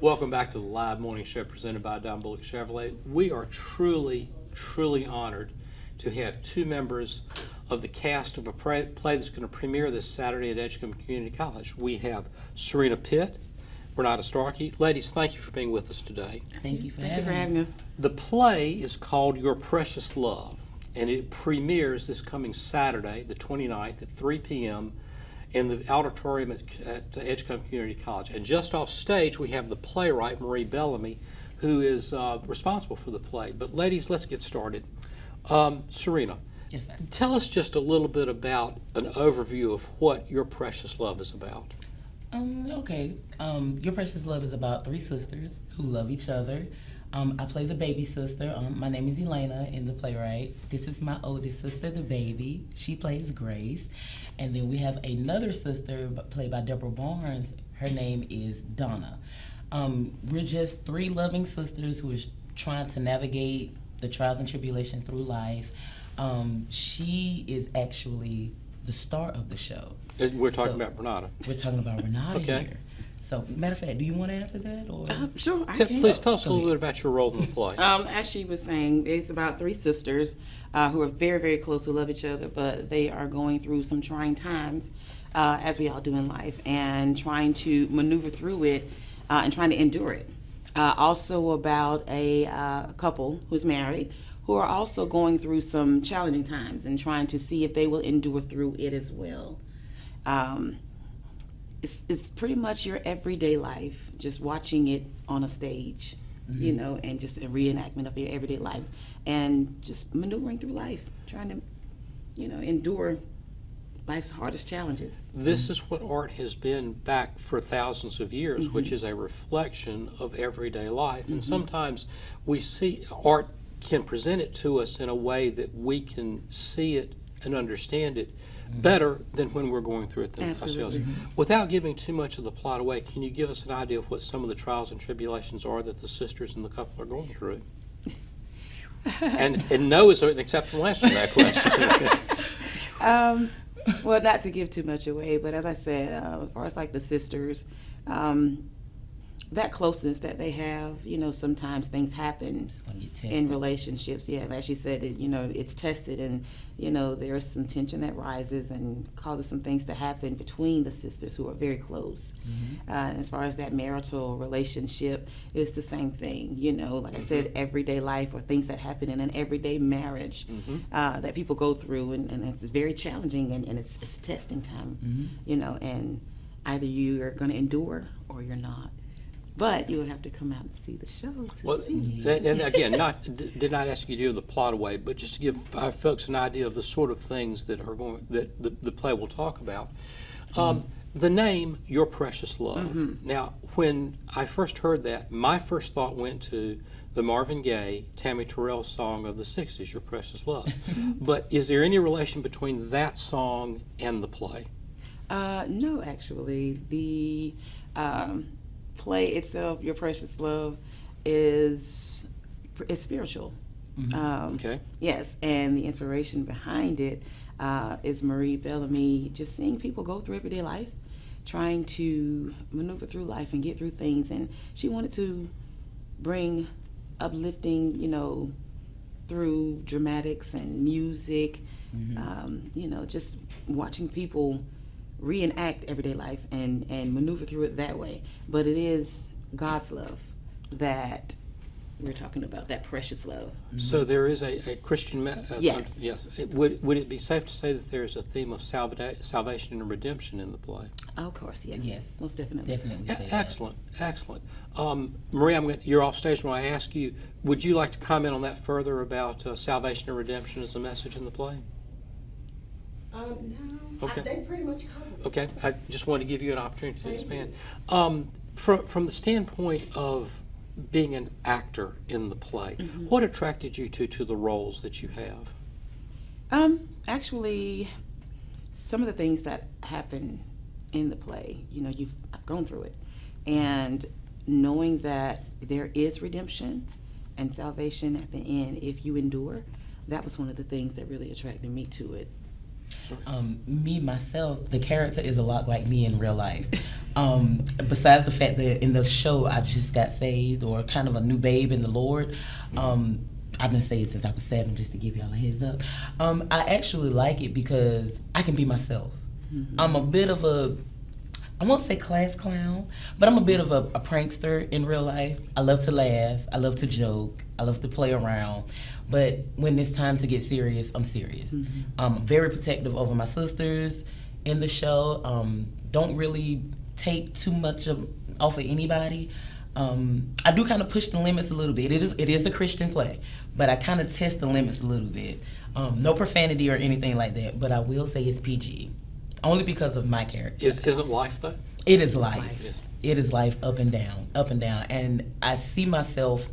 Welcome back to the live morning show presented by Don Bullock Chevrolet. We are truly, truly honored to have two members of the cast of a play that's going to premiere this Saturday at Edgecombe Community College. We have Serena Pitt, Ranada Starkey. Ladies, thank you for being with us today. Thank you for having us. The play is called Your Precious Love, and it premieres this coming Saturday, the 29th at 3 p.m. in the auditorium at Edgecombe Community College. And just off stage, we have the playwright, Marie Bellamy, who is responsible for the play. But ladies, let's get started. Serena, Yes, sir. tell us just a little bit about an overview of what Your Precious Love is about. Okay. Your Precious Love is about three sisters who love each other. I play the baby sister. My name is Elena in the playwright. This is my oldest sister, the baby. She plays Grace. And then we have another sister played by Deborah Barnes. Her name is Donna. We're just three loving sisters who are trying to navigate the trials and tribulation through life. She is actually the star of the show. We're talking about Ranada. We're talking about Ranada Okay. here. So, matter of fact, do you want to answer that? Or Sure, I can. Please tell us a little bit about your role in the play. As she was saying, it's about three sisters who are very, very close, who love each other, but they are going through some trying times, as we all do in life, and trying to maneuver through it and trying to endure it. Also about a couple who's married who are also going through some challenging times and trying to see if they will endure through it as well. It's pretty much your everyday life, just watching it on a stage, you know, and just a reenactment of your everyday life, and just maneuvering through life, trying to, you know, endure life's hardest challenges. This is what art has been back for thousands of years, which is a reflection of everyday life. And sometimes we see art can present it to us in a way that we can see it and understand it better than when we're going through it ourselves. Absolutely. Without giving too much of the plot away, can you give us an idea of what some of the trials and tribulations are that the sisters and the couple are going through? and no is an acceptable answer to that question. Well, not to give too much away, but as I said, as far as like the sisters, that closeness that they have, you know, sometimes things happen when you test in it. relationships. Yeah, like she said, you know, it's tested, and you know, there's some tension that rises and causes some things to happen between the sisters who are very close. As far as that marital relationship, it's the same thing. You know, like I said, everyday life or things that happen in an everyday marriage that people go through, and it's very challenging, and it's testing time. You know, and either you are going to endure or you're not. But you would have to come out and see the show to see. And again, did not ask you to give the plot away, but just to give our folks an idea of the sort of things that are the play will talk about. The name Your Precious Love. Now, when I first heard that, my first thought went to the Marvin Gaye, Tammy Terrell song of the 60s, Your Precious Love. But is there any relation between that song and the play? No, actually. The play itself, Your Precious Love, is spiritual. Okay. Yes, and the inspiration behind it is Marie Bellamy, just seeing people go through everyday life, trying to maneuver through life and get through things. And she wanted to bring uplifting, you know, through dramatics and music, you know, just watching people reenact everyday life and maneuver through it that way. But it is God's love that we're talking about, that precious love. So there is a Christian Yes. yes. Would it be safe to say that there's a theme of salvation and redemption in the play? Of course, yes. Yes. Most definitely. Definitely say that. Excellent, excellent. Marie, you're off stage. When I ask you, would you like to comment on that further about salvation and redemption as a message in the play? No, Okay. they pretty much covered it. Okay, I just wanted to give you an opportunity to expand. From the standpoint of being an actor in the play, what attracted you to the roles that you have? Actually, some of the things that happen in the play, you know, I've gone through it, and knowing that there is redemption and salvation at the end if you endure, that was one of the things that really attracted me to it. Sure. Me, myself, the character is a lot like me in real life. Besides the fact that in the show I just got saved, or kind of a new babe in the Lord. I've been saved since I was 7, just to give y'all a heads up. I actually like it because I can be myself. I'm a bit of a, I won't say class clown, but I'm a bit of a prankster in real life. I love to laugh. I love to joke. I love to play around. But when it's time to get serious, I'm serious. I'm very protective over my sisters in the show. Don't really take too much off of anybody. I do kind of push the limits a little bit. It is a Christian play, but I kind of test the limits a little bit. No profanity or anything like that, but I will say it's PG. Only because of my character. Isn't life though? It is life. Yes. It is life up and down, up and down. And I see myself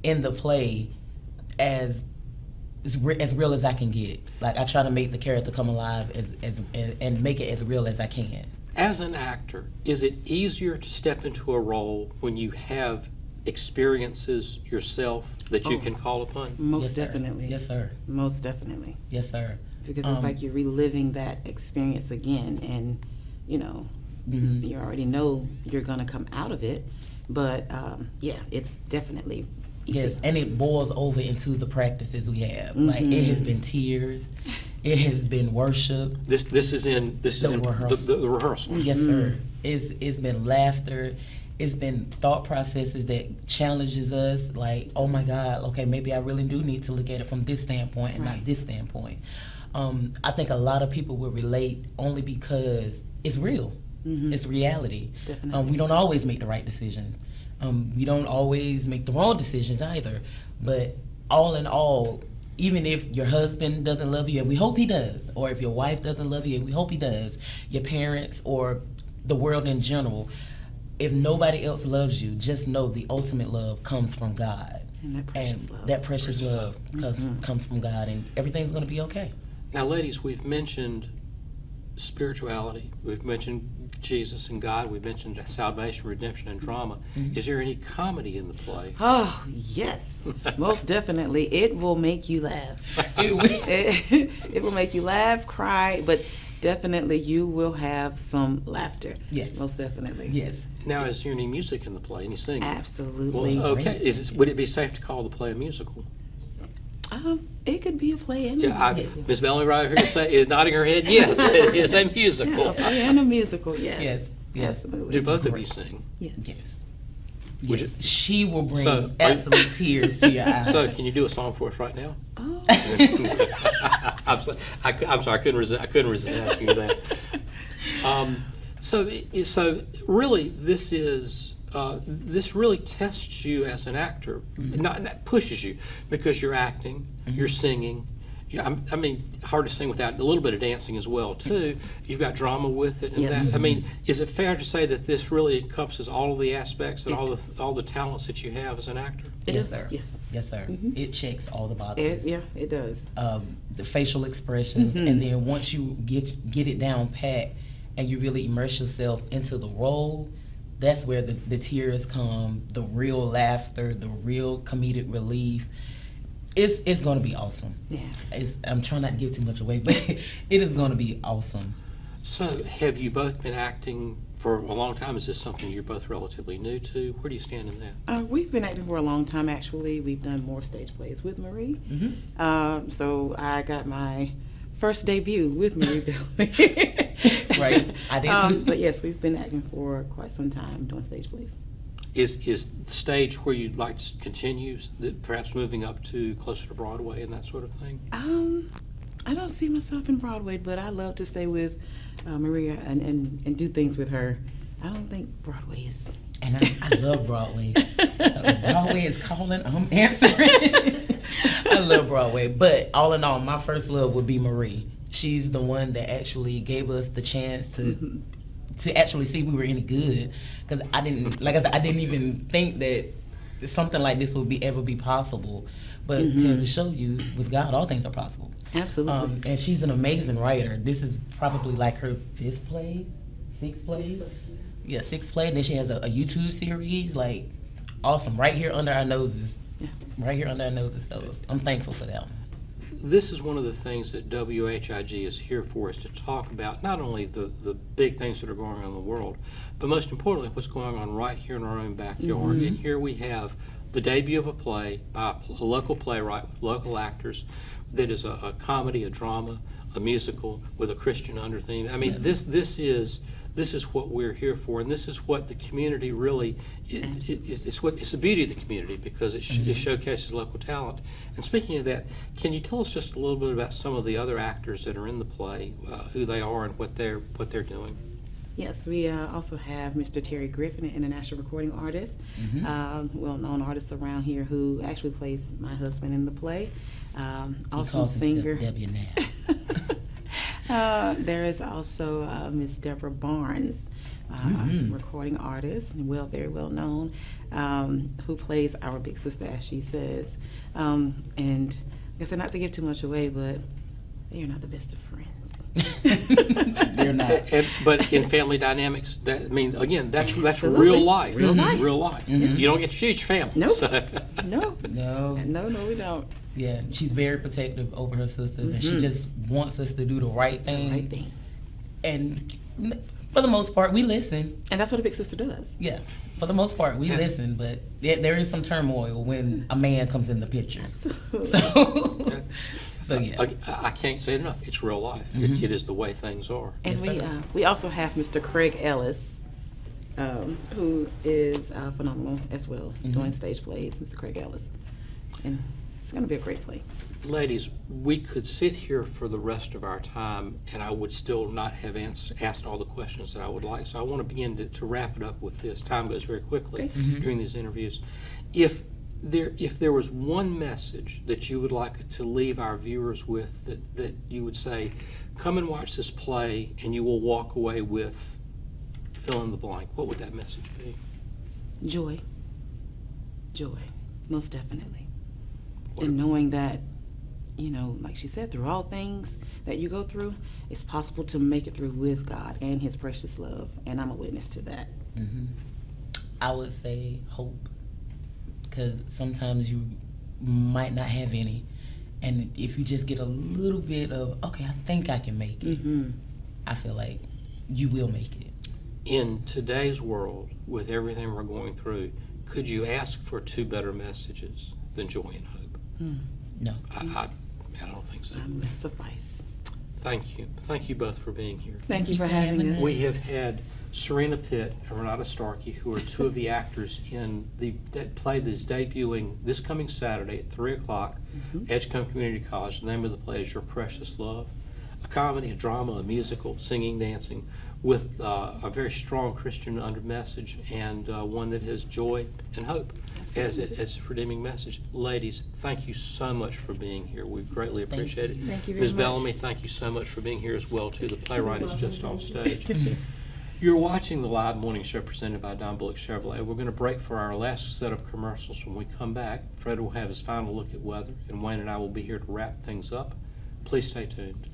in the play as real as I can get. Like, I try to make the character come alive and make it as real as I can. As an actor, is it easier to step into a role when you have experiences yourself that you can call upon? Most Yes, sir. definitely. Yes, sir. Most definitely. Yes, sir. Because it's like you're reliving that experience again, and you already know you're gonna come out of it. But yeah, it's definitely easy. Yes, and it boils over into the practices we have. Like, it has been tears, it has been worship. This is in rehearsal. the rehearsals. Yes, sir. It's been laughter. It's been thought processes that challenges us. Like, oh my God, okay, maybe I really do need to look at it from this standpoint and not this standpoint. I think a lot of people will relate only because it's real. It's reality. Definitely. We don't always make the right decisions. We don't always make the wrong decisions either. But all in all, even if your husband doesn't love you, and we hope he does, or if your wife doesn't love you, and we hope he does, your parents or the world in general, if nobody else loves you, just know the ultimate love comes from God. And that precious love. That precious love comes from God, and everything's going to be okay. Now, ladies, we've mentioned spirituality. We've mentioned Jesus and God. We've mentioned salvation, redemption, and drama. Is there any comedy in the play? Oh, yes. Most definitely. It will make you laugh. It will make you laugh, cry, but definitely you will have some laughter. Yes. Most definitely. Yes. Now, is there any music in the play? Any singing? Absolutely. Well, okay. Would it be safe to call the play a musical? It could be a play and a Yeah, musical. Miss Melanie right here is nodding her head. Yes, it is a musical. Yeah, a play and a musical, yes. Yes. Yes. Absolutely. Do both of you sing? Yes. Yes. Would Yes. She will bring So, absolute tears to your eyes. So, can you do a song for us right now? Oh, I'm sorry, I couldn't resist asking you that. So really, this really tests you as an actor. Not pushes you, because you're acting, you're singing. Yeah, I mean, hard to sing without a little bit of dancing as well too. You've got drama with it, and Yes. that. I mean, is it fair to say that this really encompasses all of the aspects and all the talents that you have as an actor? it Yes, is. sir. Yes. Yes, sir. It checks all the boxes. It does. The facial expressions, and then once you get it down pat, and you really immerse yourself into the role, that's where the tears come, the real laughter, the real comedic relief. It's going to be awesome. Yeah. I'm trying not to give too much away, but it is going to be awesome. So, have you both been acting for a long time? Is this something you're both relatively new to? Where do you stand in that? We've been acting for a long time, actually. We've done more stage plays with Marie. So I got my first debut with Marie Bellamy. Right. I did too. But yes, we've been acting for quite some time, doing stage plays. Is stage where you'd like to continue, perhaps moving up to closer to Broadway and that sort of thing? I don't see myself in Broadway, but I love to stay with Maria and do things with her. I don't think Broadway is. And I love Broadway. So if Broadway is calling, I'm answering. I love Broadway. But all in all, my first love would be Marie. She's the one that actually gave us the chance to actually see we were any good. Because I didn't even think that something like this would ever be possible. But to show you, with God, all things are possible. Absolutely. And she's an amazing writer. This is probably like her sixth play. Yeah, sixth play. And then she has a YouTube series. Like, awesome. Right here under our noses. Yeah. Right here under our noses. So I'm thankful for that one. this is one of the things that WHIG is here for, is to talk about not only the big things that are going on in the world, but most importantly, what's going on right here in our own backyard. And here we have the debut of a play by a local playwright, with local actors, that is a comedy, a drama, a musical with a Christian undertheme. I mean, this is what we're here for, and this is what the community really it's the beauty of the community, because it showcases local talent. And speaking of that, can you tell us just a little bit about some of the other actors that are in the play, who they are and what they're doing? Yes, we also have Mr. Terry Griffin, an international recording artist, well-known artist around here, who actually plays my husband in the play. Also singer. There is also Miss Deborah Barnes, recording artist, and very well known, who plays our big sister, as she says. And like I said, not to give too much away, but they are not the best of friends. They're not. But in family dynamics, again, that's Absolutely. real life. Real life. Real life. You don't get to choose your family. Nope. So. No, we don't. Yeah, she's very protective over her sisters, and she just wants us to do the right thing. Right thing. And for the most part, we listen. And that's what a big sister does. Yeah, for the most part, we listen, but there is some turmoil when a man comes in the picture. Absolutely. So yeah. I can't say it enough. It's real life. It is the way things are. And Yes, we also have Mr. Craig Ellis, who is phenomenal as well, doing stage plays, Mr. Craig Ellis. And it's going to be a great play. Ladies, we could sit here for the rest of our time, and I would still not have asked all the questions that I would like. So I want to begin to wrap it up with this. Time goes very quickly during these interviews. If there was one message that you would like to leave our viewers with, that you would say, come and watch this play and you will walk away with fill in the blank, what would that message be? Joy, most definitely. And knowing that, like she said, through all things that you go through, it's possible to make it through with God and His precious love. And I'm a witness to that. I would say hope, because sometimes you might not have any, and if you just get a little bit of, okay, I think I can make it, I feel like you will make it. In today's world, with everything we're going through, could you ask for two better messages than joy and hope? No. I don't think so. Suffice. Thank you. Thank you both for being here. Thank you for having us. We have had Serena Pitt and Ranada Starkey, who are two of the actors in the play that is debuting this coming Saturday at 3 o'clock, Edgecombe Community College. The name of the play is Your Precious Love, a comedy, a drama, a musical, singing, dancing, with a very strong Christian under message, and one that has joy and hope as a redeeming message. Ladies, thank you so much for being here. We greatly appreciate it. Thank you very Ms. much. Bellamy, thank you so much for being here as well, too. The playwright is just off stage. You're watching the live morning show presented by Don Bullock Chevrolet. We're going to break for our last set of commercials. When we come back, Fred will have his final look at weather, and Wayne and I will be here to wrap things up. Please stay tuned.